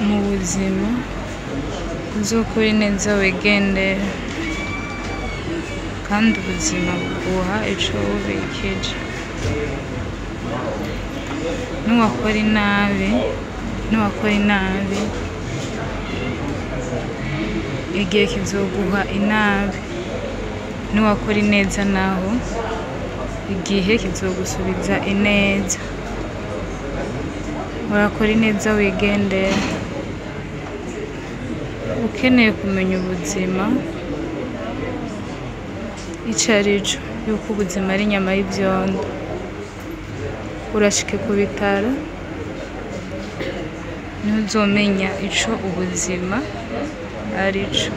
mu buzima uzokora neza wigendera kandi ubuzima buguha ico ubikije. Nuwakora inabi igihe kizoguha inabi, nuwakora ineza naho igihe kizogusubiza ineza. Urakora ineza wigendera. Ukeneye kumenya ubuzima ico arico, yuko ubuzima ari inyama y'ivyondo, urashike ku bitaro niho uzomenya ico ubuzima arico.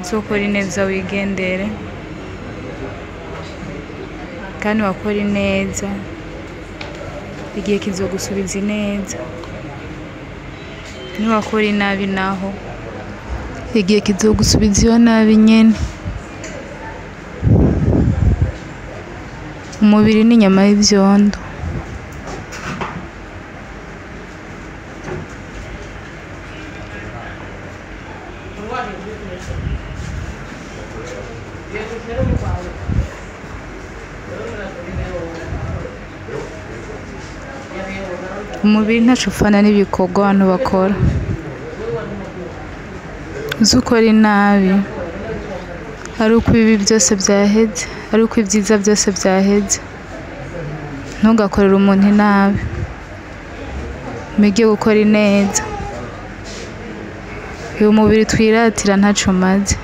Uzokora ineza wigendere kandi wakora ineza igihe kizogusubiza ineza. Niwakora inabi naho igihe kizogusubiza iyo nabi nyene. Umubiri ni inyama y'ivyondo. Umubiri ntaco upfana n'ibikorwa abantu bakora. Uzukora inabi ari uko ibibi byose vyaheze, ari uko ivyiza byose vyaheze. Ntugakorere umuntu inabi, mwige gukora ineza. Uyu mubiri twiratira ntaco umaze,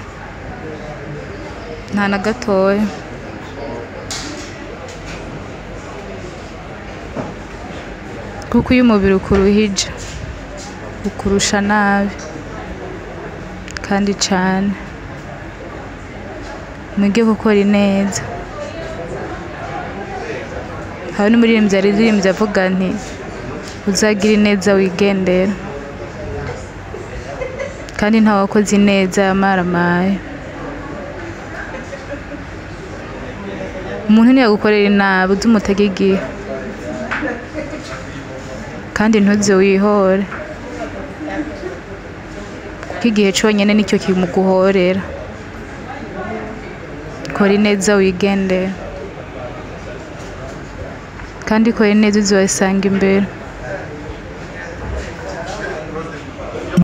nta na gatoya. Kuko iyo umubiri ukuruhije ukurusha nabi kandi cane. Mwige gukora ineza. Hari n'umuririmbyi yaririmbye avuga nti uzagira ineza wigendera. Kandi nta wakoze ineza yamaramaye. Umuntu niyagukorera inabi uze umutege igihe kandi ntuze wihore, kuko igihe conyene nicyo kimuguhorera. Kora ineza wigendera kandi kora ineza uzoyisanga imbere.